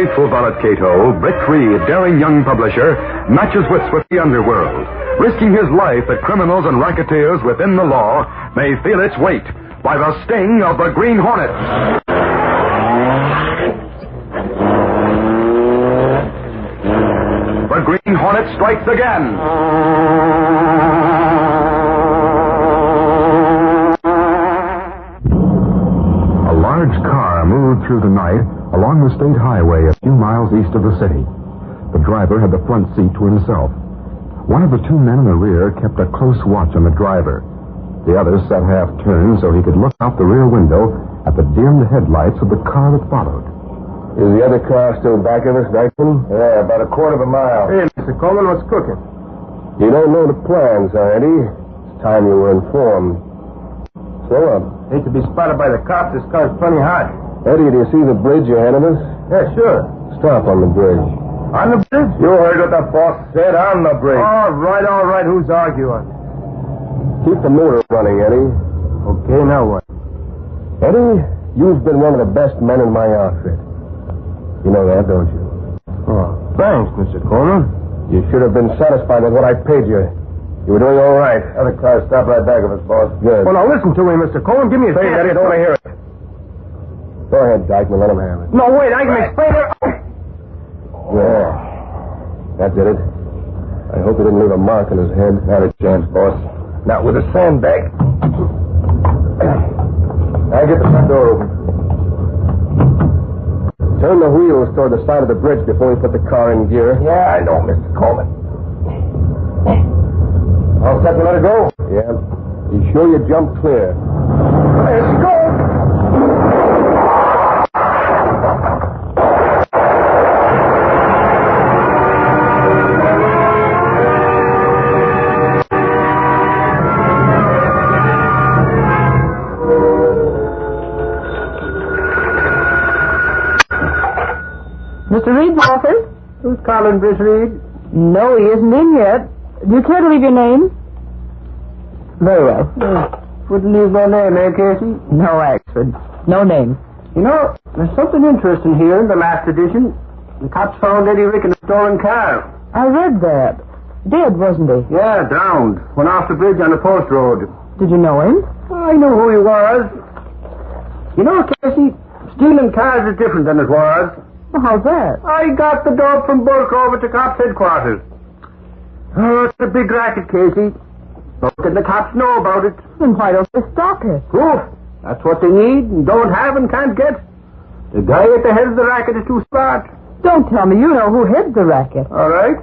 faithful valet Kato, Britt Reid, daring young publisher, matches wits with the underworld, risking his life that criminals and racketeers within the law may feel its weight by the sting of the Green Hornet. The Green Hornet strikes again. A large car moved through the night along the state highway a few miles east of the city. The driver had the front seat to himself. One of the two men in the rear kept a close watch on the driver. The other sat half-turned so he could look out the rear window at the dimmed headlights of the car that followed. Is the other car still back of us, Dykeman? Yeah, about a quarter of a mile. Hey, Mr. Coleman, what's cooking? You don't know the plans, Eddie. It's time you were informed. So, Hate to be spotted by the cops. This car's plenty hot. Eddie, do you see the bridge ahead of us? Yeah, sure. Stop on the bridge. On the bridge? You heard what the boss said, on the bridge. All right. Who's arguing? Keep the motor running, Eddie. Okay, now what? Eddie, you've been one of the best men in my outfit. You know that, don't you? Oh, thanks, Mr. Coleman. You should have been satisfied with what I paid you. You were doing all right. Other cars stop right back of us, boss. Good. Well, now listen to me, Mr. Coleman. Give me a Say, chance. Eddie, I don't want to hear it. Go ahead, Dykeman. Let him have it. No, wait. I can explain it. Yeah. That did it. I hope he didn't leave a mark on his head. Had a chance, boss. Not with a sandbag. Now get the front door open. Turn the wheels toward the side of the bridge before we put the car in gear. Yeah, I know, Mr. Coleman. All set to let it go? Yeah. Be sure you jump clear. Let's go. Mr. Reid's office? Who's calling, Britt Reid? No, he isn't in yet. Do you care to leave your name? Very well. Wouldn't leave no name, eh, Casey? No, Axford. No name. You know, there's something interesting here in the last edition. The cops found Eddie Rick in a stolen car. I read that. Dead, wasn't he? Yeah, drowned. Went off the bridge on the post road. Did you know him? I knew who he was. You know, Casey, stealing cars is different than it was. Well, how's that? I got the dope from Burke over to cops' headquarters. Oh, it's a big racket, Casey. Look, and the cops know about it. Then why don't they stop it? Proof. That's what they need and don't have and can't get. The guy at the head of the racket is too smart. Don't tell me you know who heads the racket. All right.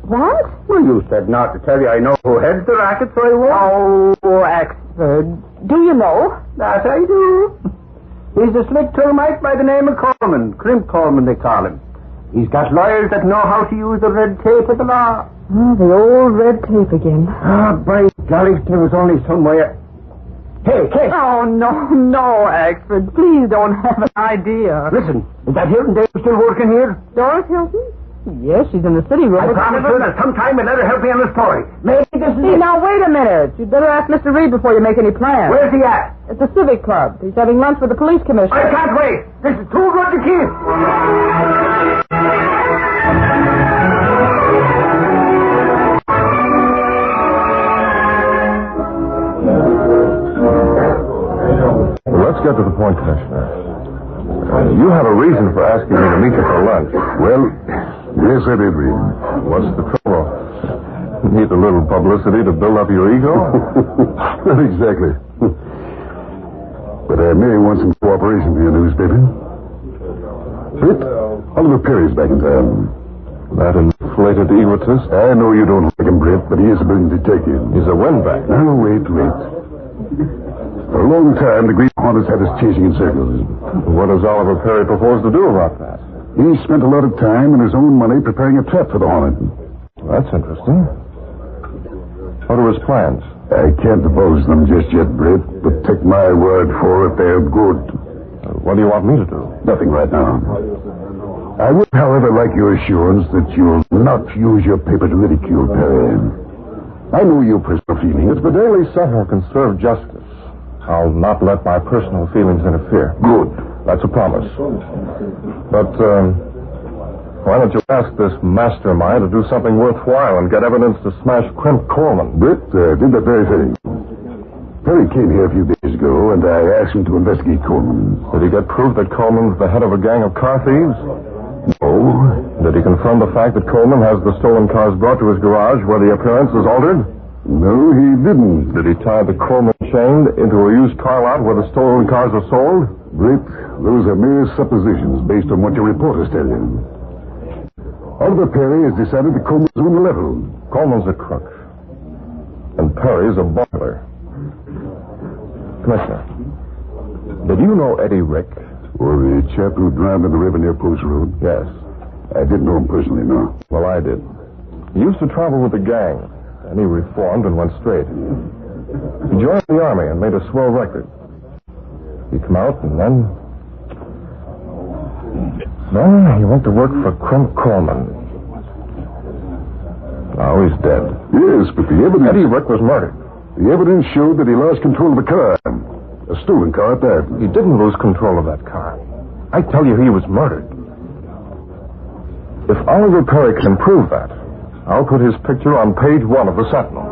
What? Well, you said not to tell you I know who heads the racket, so I won't. Oh, Axford. Do you know? That I do. He's a slick termite by the name of Coleman. Crimp Coleman, they call him. He's got lawyers that know how to use the red tape of the law. Oh, the old red tape again. Ah, by golly, there was only some way. Hey, Kate. Oh, no, Axford. Please don't have an idea. Listen, is that Hilton Dave still working here? Doris Hilton? Yes, she's in the city room. I promise you that sometime you'll let her help me on the story. Maybe this is Hey, now, wait a minute. You'd better ask Mr. Reid before you make any plans. Where's he at? At the Civic Club. He's having lunch with the police commissioner. I can't wait. This is too good to keep. Let's get to the point, Commissioner. You have a reason for asking me to meet you for lunch. Well, yes, I did, Reid. What's the trouble? Need a little publicity to build up your ego? Not exactly. But I may want some cooperation for your newspaper. Britt, Oliver Perry's back in town. That inflated egotist? I know you don't like him, Britt, but he is a brilliant detective. He's a windbag. Now, wait. For a long time, the Green Hornet's had us chasing in circles. What does Oliver Perry propose to do about that? He spent a lot of time and his own money preparing a trap for the Hornet. That's interesting. What are his plans? I can't divulge them just yet, Britt, but take my word for it, they're good. What do you want me to do? Nothing right now. I would, however, like your assurance that you'll not use your paper to ridicule Perry. I know your personal feelings, The Daily Sentinel can serve justice. I'll not let my personal feelings interfere. Good. That's a promise. But Why don't you ask this mastermind to do something worthwhile and get evidence to smash Crimp Coleman? Britt did that very thing. Perry came here a few days ago, and I asked him to investigate Coleman. Did he get proof that Coleman's the head of a gang of car thieves? No. Did he confirm the fact that Coleman has the stolen cars brought to his garage where the appearance is altered? No, he didn't. Did he tie the Coleman chain into a used car lot where the stolen cars are sold? Britt, those are mere suppositions based on what your reporters tell you. Oliver Perry has decided that Coleman's on the level. Coleman's a crook. And Perry's a boiler. Commissioner, did you know Eddie Rick? Or the chap who drowned on the river near Post Road? Yes. I didn't know him personally, no. Well, I did. He used to travel with the gang, and he reformed and went straight. He joined the army and made a swell record. He come out, and then he went to work for Crimp Coleman. Now he's dead. Yes, but the evidence... Eddie Rick was murdered. The evidence showed that he lost control of the car. A stolen car at that. He didn't lose control of that car. I tell you, he was murdered. If Oliver Perry can prove that, I'll put his picture on page 1 of the Sentinel.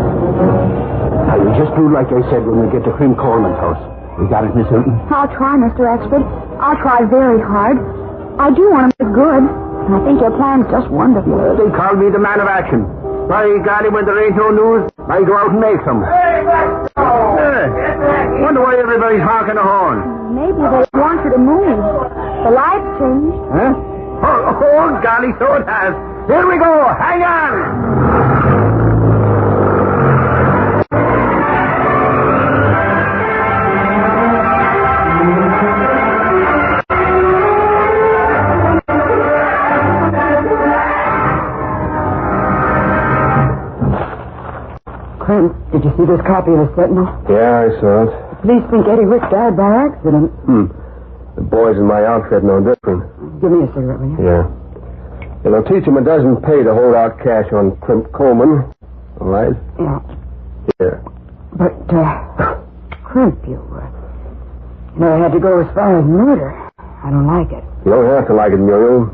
Now, you just do like I said when we get to Crim Coleman's house. You got it, Miss Hilton? I'll try, Mr. Expert. I'll try very hard. I do want to make good. And I think your plan's just wonderful. They call me the man of action. By golly, when there ain't no news, I go out and make some. Hey, wonder why everybody's honking a horn. Maybe they want you to move. The lights changed. Huh? Oh, golly, so it has. Here we go. Hang on. Clint, did you see this copy of the Sentinel? Yeah, I saw it. The police think Eddie Rick died by accident. The boys in my outfit know different. Give me a cigarette, will you? Yeah. It'll teach them it doesn't pay to hold out cash on Crimp Coleman. All right? Yeah. Here. But, Crimp, you had to go as far as murder. I don't like it. You don't have to like it, Muriel.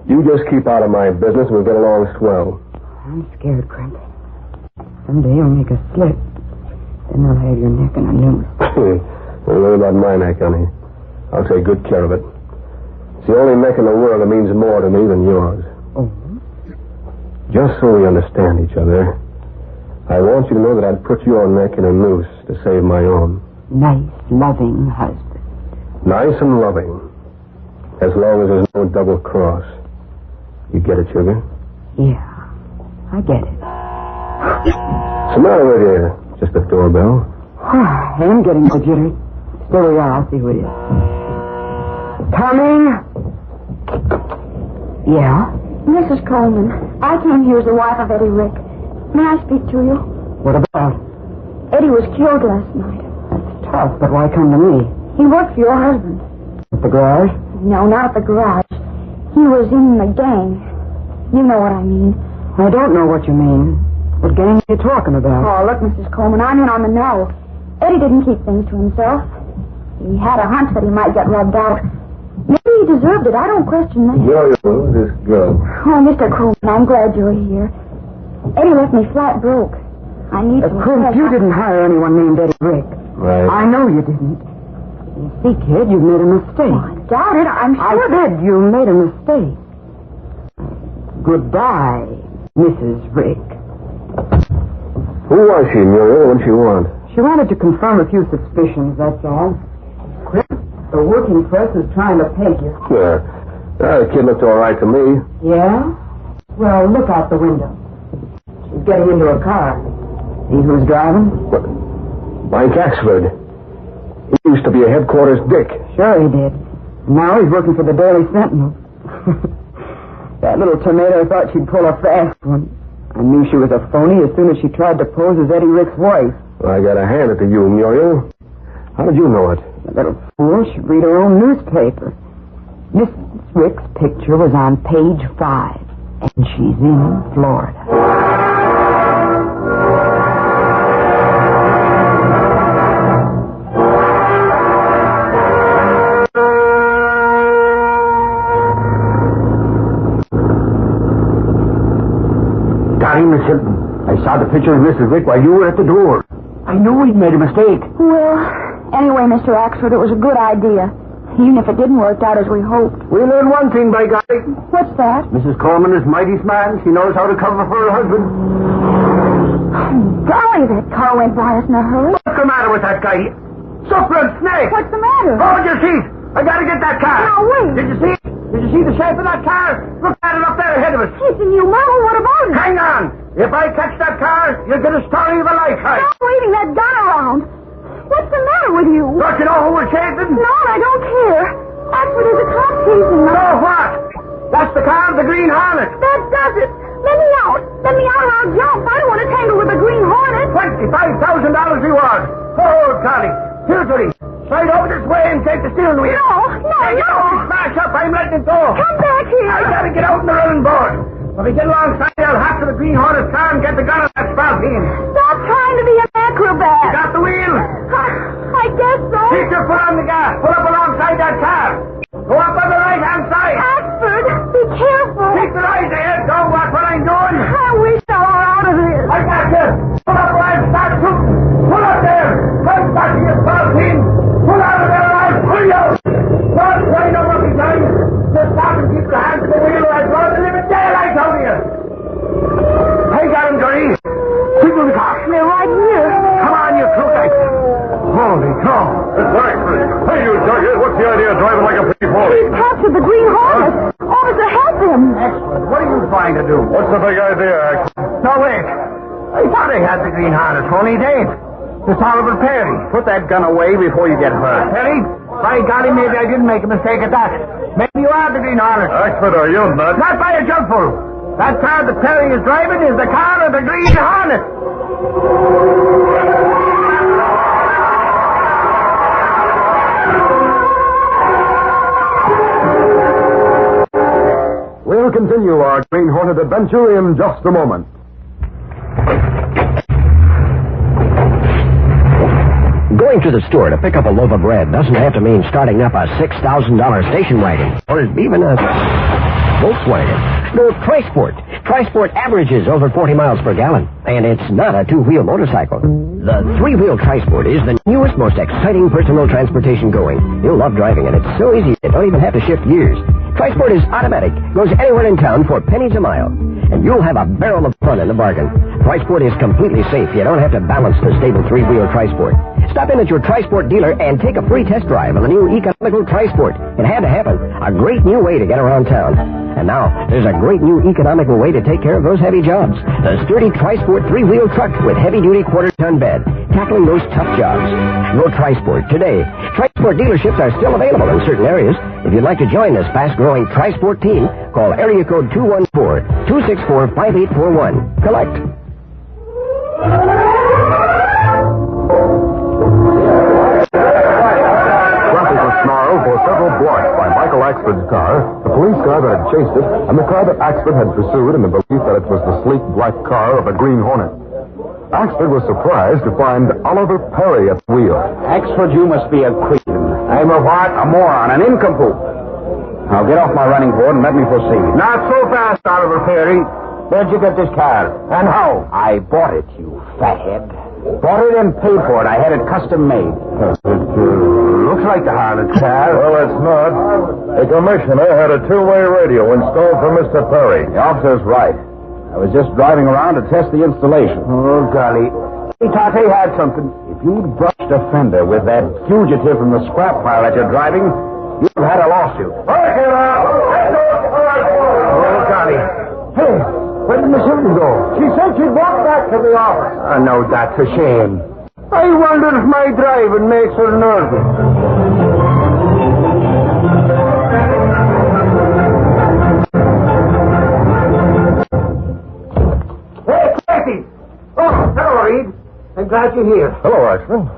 You just keep out of my business and we'll get along swell. I'm scared, Crimp. Someday you'll make a slip. Then they'll have your neck in a noose. Don't worry about my neck, honey. I'll take good care of it. It's the only neck in the world that means more to me than yours. Oh? Just so we understand each other, I want you to know that I'd put your neck in a noose to save my own. Nice, loving husband. Nice and loving. As long as there's no double cross. You get it, sugar? Yeah, I get it. What's the matter with you? Just the doorbell? I am getting the jittery. There we are. I'll see who it is. Coming? Yeah? Mrs. Coleman, I came here as the wife of Eddie Rick. May I speak to you? What about? Eddie was killed last night. That's tough, but why come to me? He worked for your husband. At the garage? No, not at the garage. He was in the gang. You know what I mean. I don't know what you mean. What gang are you talking about? Oh, look, Mrs. Coleman, I'm in on the know. Eddie didn't keep things to himself. He had a hunch that he might get rubbed out. Maybe he deserved it. I don't question that. This girl. Oh, Mr. Coleman, I'm glad you're here. Eddie left me flat broke. I need some Crimp, help. you didn't hire anyone named Eddie Rick. Right. I know you didn't. You see, kid, you've made a mistake. Oh, I doubt it. I'm sure. I said you made a mistake. Goodbye, Mrs. Rick. Who was she, Muriel? What did she want? She wanted to confirm a few suspicions, that's all. Crimp, the working press is trying to peg you. Yeah. The kid looked all right to me. Yeah? Well, look out the window. She's getting into a car. See who's driving? What? Mike Axford. He used to be a headquarters dick. Sure he did. Now he's working for the Daily Sentinel. That little tomato thought she'd pull a fast one. I knew she was a phony as soon as she tried to pose as Eddie Rick's wife. Well, I got to hand it to you, Muriel. How did you know it? The little fool should read her own newspaper. Mrs. Rick's picture was on page 5, and she's in Florida. Sorry, Miss Hilton. I saw the picture of Mrs. Wick while you were at the door. I knew we'd made a mistake. Well, anyway, Mr. Axford, it was a good idea. Even if it didn't work out as we hoped. We learned one thing, by golly. What's that? Mrs. Coleman is mighty smart. She knows how to cover for her husband. Golly, that car went by us in a hurry. What's the matter with that guy? Suffering snake! What's the matter? Hold your seat! I gotta get that car. Now, wait. Did you see it? Did you see the shape of that car? Look at it up there ahead of us. It's a new model. What about it? Hang on. If I catch that car, you'll get a story of a lifetime. Stop waving that gun around. What's the matter with you? Don't you know who we're chasing? No, I don't care. Axford, there's a cop chasing us. So what? That's the car of the Green Hornet. That does it. Let me out. Let me out or I'll jump. I don't want to tangle with the Green Hornet. $25,000 reward. Oh, Connie. Here's what he. Slide over this way and take the steering wheel. No. Smash up. I'm letting it go. Come back here. I gotta get out in the running board. When we get alongside, I'll hack to the Green Hornet's car and get the gun on that spalpeen. Stop trying to be an acrobat. You got the wheel? I guess so. Keep your foot on the gas. Pull up alongside that car. Go up on the right-hand side. Axford, be careful. Keep the eyes ahead. Don't watch what I'm doing. I wish I were out of this. I got you. Pull up where I start shooting. Pull up there. Come back to your spalpeen. Pull out of there and I'll pull you out. Don't try no more time. Just stop and keep your hands to the wheel or I draw the living daylight out of you. I got him, Johnny. Signal the car. They're right here. Come on, you crook. Holy cow. It's Axford. Hey, you jughead. What's the idea of driving like a pretty boy? He's captured the Green Hornet. Ordered to help him. Excellent. What are you trying to do? What's the big idea, Axford? No, wait. I thought I had the Green Hornet. Only it ain't. It's Oliver Perry. Put that gun away before you get hurt. Perry? By golly, maybe I didn't make a mistake at that. Maybe you are the Green Hornet. Axford, are you nuts? Not by a jugful. That car that Perry is driving is the car of the Green Hornet. We'll continue our Green Hornet adventure in just a moment. Going to the store to pick up a loaf of bread doesn't have to mean starting up a $6,000 station wagon or even a Volkswagen. No, Trisport. Trisport averages over 40 miles per gallon, and it's not a two-wheel motorcycle. The three-wheel Trisport is the newest, most exciting personal transportation going. You'll love driving it. It's so easy you don't even have to shift gears. Trisport is automatic, goes anywhere in town for pennies a mile, and you'll have a barrel of fun in the bargain. Trisport is completely safe. You don't have to balance the stable three-wheel Trisport. Stop in at your Trisport dealer and take a free test drive on the new economical Trisport. It had to happen. A great new way to get around town. And now, there's a great new economical way to take care of those heavy jobs. The sturdy Trisport three-wheel truck with heavy-duty quarter-ton bed, tackling those tough jobs. Go Trisport today. Trisport dealerships are still available in certain areas. If you'd like to join this fast-growing Trisport team, call area code 214-264-5841. Collect. Traffic was snarled for several blocks by Michael Axford's car, the police car that had chased it, and the car that Axford had pursued in the belief that it was the sleek black car of a Green Hornet. Axford was surprised to find Oliver Perry at the wheel. Axford, you must be a queen. I'm a what? A moron, an nincompoop. Now get off my running board and let me proceed. Not so fast, Oliver Perry. Where'd you get this car? And how? I bought it, you fathead. Bought it and paid for it. I had it custom made. Looks like the Hornet car. Well, it's not. The commissioner had a two-way radio installed for Mr. Perry. The officer's right. I was just driving around to test the installation. Oh, golly. He thought he had something. If you'd brushed a fender with that fugitive from the scrap pile that you're driving, you'd have had a lawsuit. Oh, golly. Hey, where did Miss Hilton go? She said she'd walk back to the office. No, that's a shame. I wonder if my driving makes her nervous. Hello, Reid. I'm glad you're here. Hello, Axford.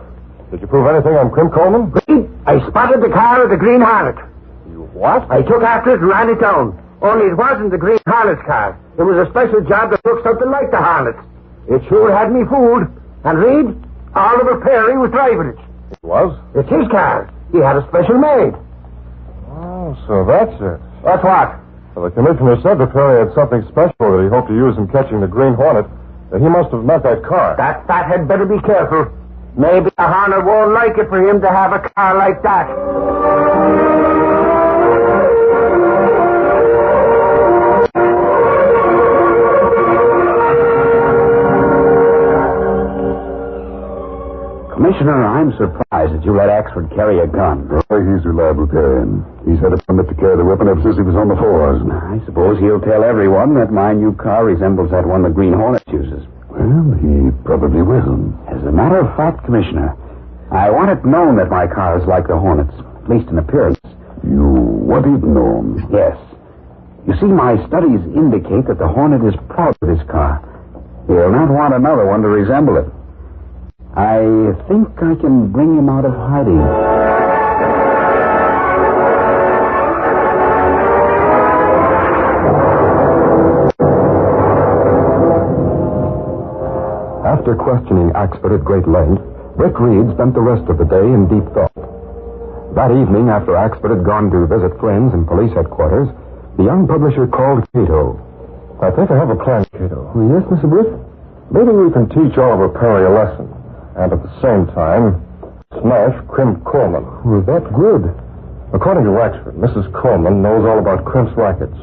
Did you prove anything on Crim Coleman? Reid, I spotted the car of the Green Hornet. You what? I took after it and ran it down. Only it wasn't the Green Hornet's car. It was a special job that looked something like the Hornet. It sure had me fooled. And Reid, Oliver Perry was driving it. It was? It's his car. He had a special made. Oh, so that's it. That's what? Well, the commissioner said that Perry had something special that he hoped to use in catching the Green Hornet. That he must have met that car. That fathead better be careful. Maybe the Hornet won't like it for him to have a car like that. Commissioner, I'm surprised that you let Axford carry a gun. Oh, he's reliable, Perry. He's had a permit to carry the weapon ever since he was on the force. I suppose he'll tell everyone that my new car resembles that one the Green Hornet uses. Well, he probably will. As a matter of fact, Commissioner, I want it known that my car is like the Hornet's, at least in appearance. You want it known? Yes. You see, my studies indicate that the Hornet is proud of his car. He'll not want another one to resemble it. I think I can bring him out of hiding. After questioning Axford at great length, Britt Reid spent the rest of the day in deep thought. That evening, after Axford had gone to visit friends in police headquarters, the young publisher called Kato. I think I have a plan, Kato. Yes, Mr. Britt? Maybe we can teach Oliver Perry a lesson. And at the same time, smash Crimp Coleman. Well, that's good. According to Axford, Mrs. Coleman knows all about Crimp's rackets.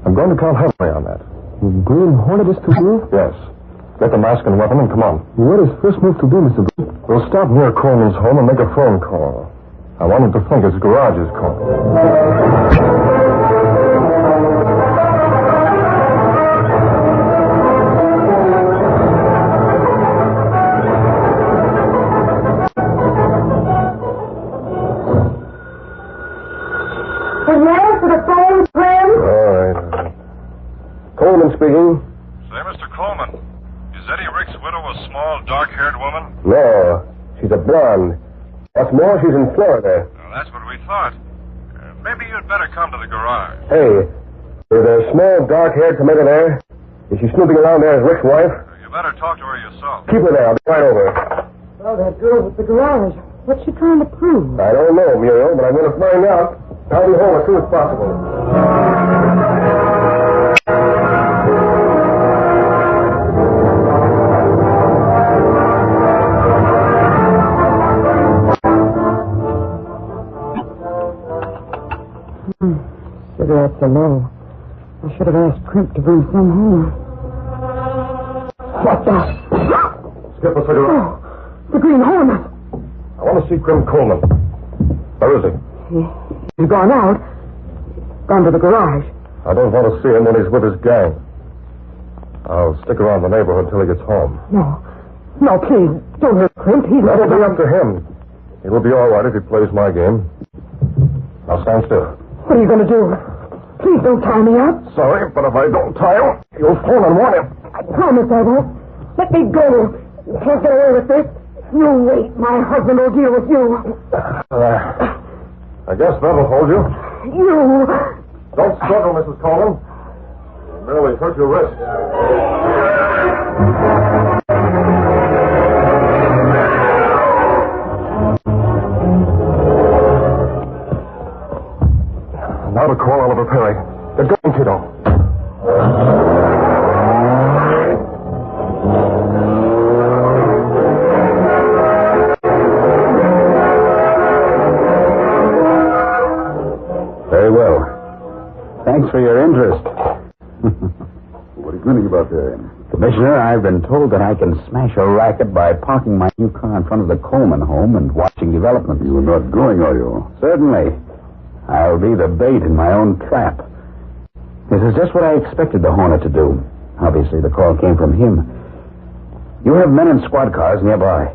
I'm going to count heavily on that. Green Hornet is to do? Yes. Get the mask and weapon and come on. What is first move to do, Mr. Britt? We'll stop near Coleman's home and make a phone call. I want him to think his garage is calling. Coleman speaking. Say, Mr. Coleman, is Eddie Rick's widow a small, dark-haired woman? No, she's a blonde. What's more, she's in Florida. Well, that's what we thought. Maybe you'd better come to the garage. Hey, is a small, dark-haired tomato there? Is she snooping around there as Rick's wife? You better talk to her yourself. Keep her there. I'll be right over. Oh, that girl at the garage. What's she trying to prove? I don't know, Muriel, but I'm going to find out. I'll be home as soon as possible. Cigarettes are low. I should have asked Crimp to bring some home. What the? Skip a cigarette. Oh, the Green Hornet. I want to see Crimp Coleman. Where is he? He's gone out. Gone to the garage. I don't want to see him when he's with his gang. I'll stick around the neighborhood till he gets home. No. No, please. Don't hurt Crimp. He's That'll be up to him. He will be all right if he plays my game. Now stand still. What are you going to do? Please don't tie me up. Sorry, but if I don't tie him, you'll phone and warn him. I promise I won't. Let me go. You can't get away with this. You wait. My husband will deal with you. I guess that'll hold you. You. Don't struggle, Mrs. Coleman. You merely hurt your wrist. Now to call Oliver Perry. Get going, Kato. Very well. Thanks for your interest. What are you grinning about there? Commissioner, I've been told that I can smash a racket by parking my new car in front of the Coleman home and watching developments. You are not going, are you? Certainly. I'll be the bait in my own trap. This is just what I expected the Hornet to do. Obviously, the call came from him. You have men in squad cars nearby.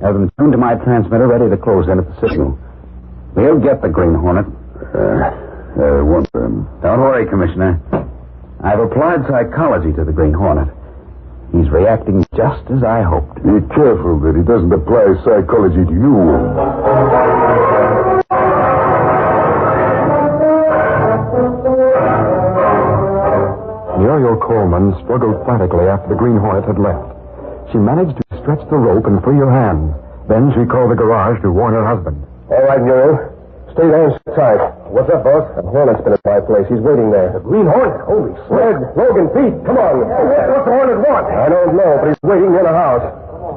Have them tuned to my transmitter, ready to close in at the signal. We'll get the Green Hornet. I want them. Don't worry, Commissioner. I've applied psychology to the Green Hornet. He's reacting just as I hoped. Be careful that he doesn't apply psychology to you. Muriel Coleman struggled frantically after the Green Hornet had left. She managed to stretch the rope and free her hands. Then she called the garage to warn her husband. All right, Muriel. Stay there and sit tight. What's up, boss? A Hornet's been at my place. He's waiting there. The Green Hornet? Holy Red, Logan, Pete, come on. What's the Hornet want? I don't know, but he's waiting in a house.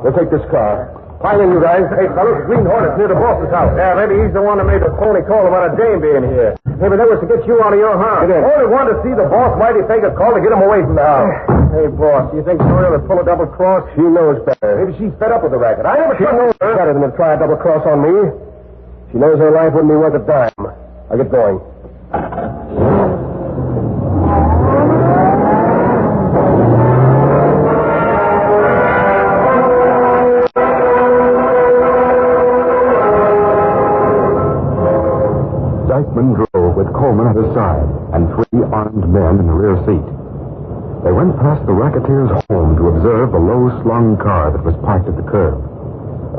We'll take this car. Pile in, you guys. Hey, fellas, the Green Hornet's near the boss's house. Yeah, maybe he's the one that made the phony call about a dame being here. Maybe that was to get you out of your hunt. Hornet wanted to see the boss. Why'd he fake a call to get him away from the house? Hey, boss, you think Sawyer would pull a double cross? She knows better. Maybe she's fed up with the racket. I never She knows better than to try a double cross on me. She knows her life wouldn't be worth a dime. I'll get going. Dykeman drove with Coleman at his side and 3 armed men in the rear seat. They went past the racketeer's home to observe the low-slung car that was parked at the curb.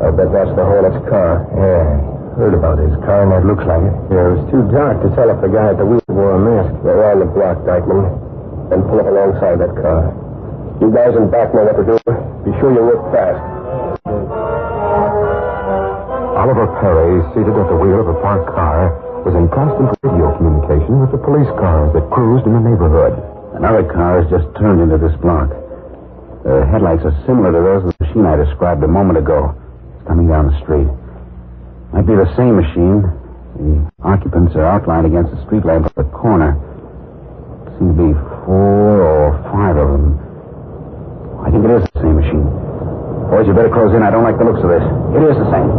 I bet that's the Hornet's car. Yeah. Heard about his car, and that looks like it. Yeah, it was too dark to tell if the guy at the wheel wore a mask. They're around the block, Dykeman. Then pull up alongside that car. You guys in back know what to do. Be sure you work fast. Oliver Perry, seated at the wheel of a parked car, was in constant radio communication with the police cars that cruised in the neighborhood. Another car has just turned into this block. The headlights are similar to those of the machine I described a moment ago. It's coming down the street. Might be the same machine. The occupants are outlined against the street lamp at the corner. Seem to be 4 or 5 of them. I think it is the same machine. Boys, you better close in. I don't like the looks of this. It is the same.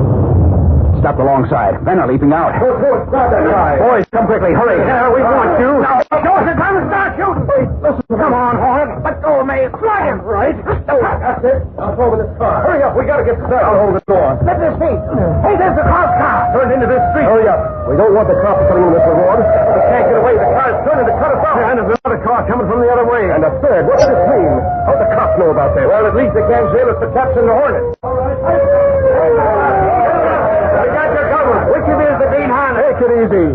Stopped alongside. Men are leaping out. Stop that guy. Boys, come quickly. Hurry. Yeah, we want you. Now, George, it's time to start shooting. Hey, listen. Come on, Hornet. Let go of me. Slide him. Right. That's it. I'll throw in this car. Hurry up. We got to get started. I'll hold the door. Let this be. Hey, there's the cop's car. Turned into this street. Hurry up. We don't want the cops coming in this reward. We can't get away. The car's turning to cut us off. And there's another car coming from the other way. And a third. What does this mean? How'd the cops know about this? Well, at least they can't jail us for capturing the Hornet. All right. We got your cover. Which of you is the Green Hornet? Take it easy.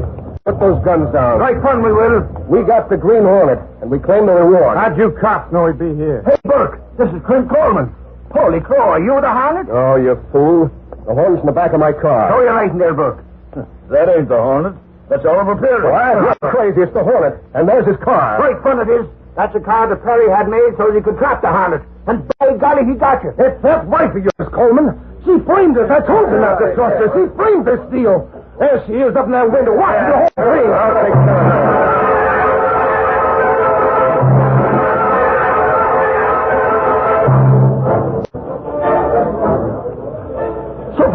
Put those guns down. Right fun, we will. We got the Green Hornet, and we claim the reward. How'd you cops know he'd be here? Hey, Burke, this is Clint Coleman. Holy crow, are you the Hornet? Oh, you fool. The Hornet's in the back of my car. Throw your light in there, Burke. That ain't the Hornet. That's Oliver Perry. What? You're crazy. It's the Hornet. And there's his car. Right fun it is. That's a car that Perry had made so he could trap the Hornet. And by golly, he got you. It's that wife of yours, Coleman. She framed us. I told you not to trust her. She framed this deal. There she is up in that window. Watch the whole thing. I'll take care of her.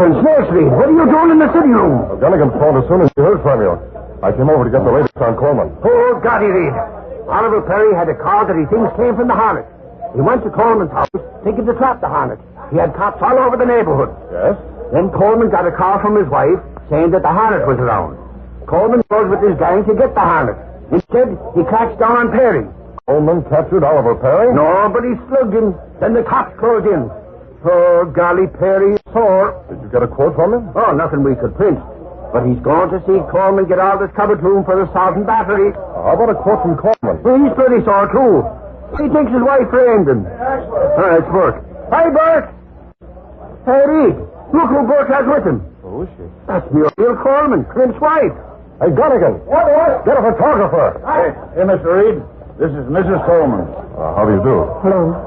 Snakesby, what are you doing in the sitting room? Gunnigan phoned as soon as he heard from you. I came over to get the latest on Coleman. Oh, Gotti Reid. Oliver Perry had a call that he thinks came from the Hornet. He went to Coleman's house thinking to trap the Hornet. He had cops all over the neighborhood. Yes? Then Coleman got a call from his wife saying that the Hornet was around. Coleman goes with his gang to get the Hornet. Instead, he cracks down on Perry. Coleman captured Oliver Perry? No, but he slugged him. Then the cops closed in. Oh, golly, Perry is sore. Did you get a quote from him? Oh, nothing we could print. But he's going to see Coleman get all this covered to him for the assault and battery. How about a quote from Coleman? Well, he's pretty sore, too. He thinks his wife framed him. All right, it's Burke. Hi, Burke. Hey, Reed. Look who Burke has with him. Who is she? That's Muriel Coleman, Clint's wife. Hey, Gunnigan. What? Get a photographer. Hey, Mr. Reed. This is Mrs. Coleman. How do you do? Hello.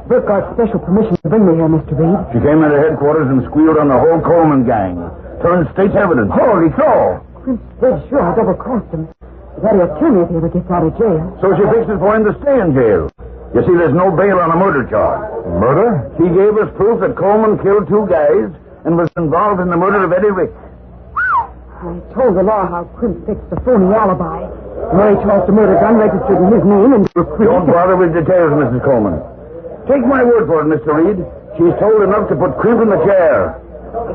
Burke got special permission to bring me here, Mr. Reed. She came into headquarters and squealed on the whole Coleman gang. Turned state's evidence. Holy crow! Clint's dead sure I double-crossed him. But he'll kill me if he ever gets out of jail. So she fixes for him to stay in jail. You see, there's no bail on a murder charge. Murder? She gave us proof that Coleman killed 2 guys and was involved in the murder of Eddie Ricks. I told the law how Clint fixed the phony alibi. Mary tossed a murder gun registered in his name and recruited... Don't bother with details, Mrs. Coleman. Take my word for it, Mr. Reed. She's told enough to put Crimp in the chair.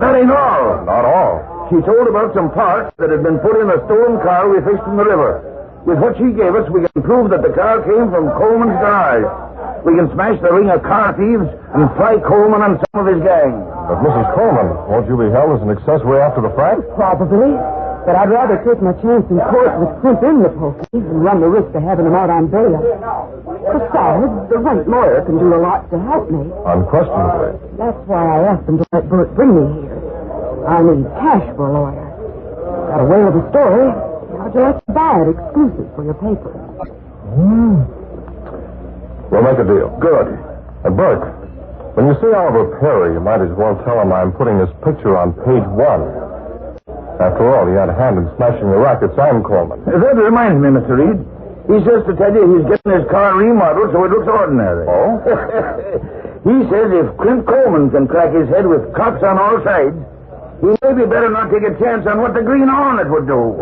That ain't all. Not all. She told about some parts that had been put in a stolen car we fixed in the river. With what she gave us, we can prove that the car came from Coleman's garage. We can smash the ring of car thieves and fry Coleman and some of his gang. But Mrs. Coleman, won't you be held as an accessory after the fact? Probably. But I'd rather take my chance in court with Clint in the pokey than run the risk of having him out on bail. Besides, the right lawyer can do a lot to help me. Unquestionably. That's why I asked him to let Bert bring me here. I need cash for a lawyer. Got a whale of a story. I Would you like to buy it exclusive for your paper? We'll make a deal. Good. And Bert, when you see Oliver Perry, you might as well tell him I'm putting his picture on page 1. After all, he had a hand in smashing the rockets I'm Coleman. That reminds me, Mr. Reid. He says to tell you he's getting his car remodeled so it looks ordinary. Oh? He says if Clint Coleman can crack his head with cops on all sides, he maybe better not take a chance on what the Green Hornet would do.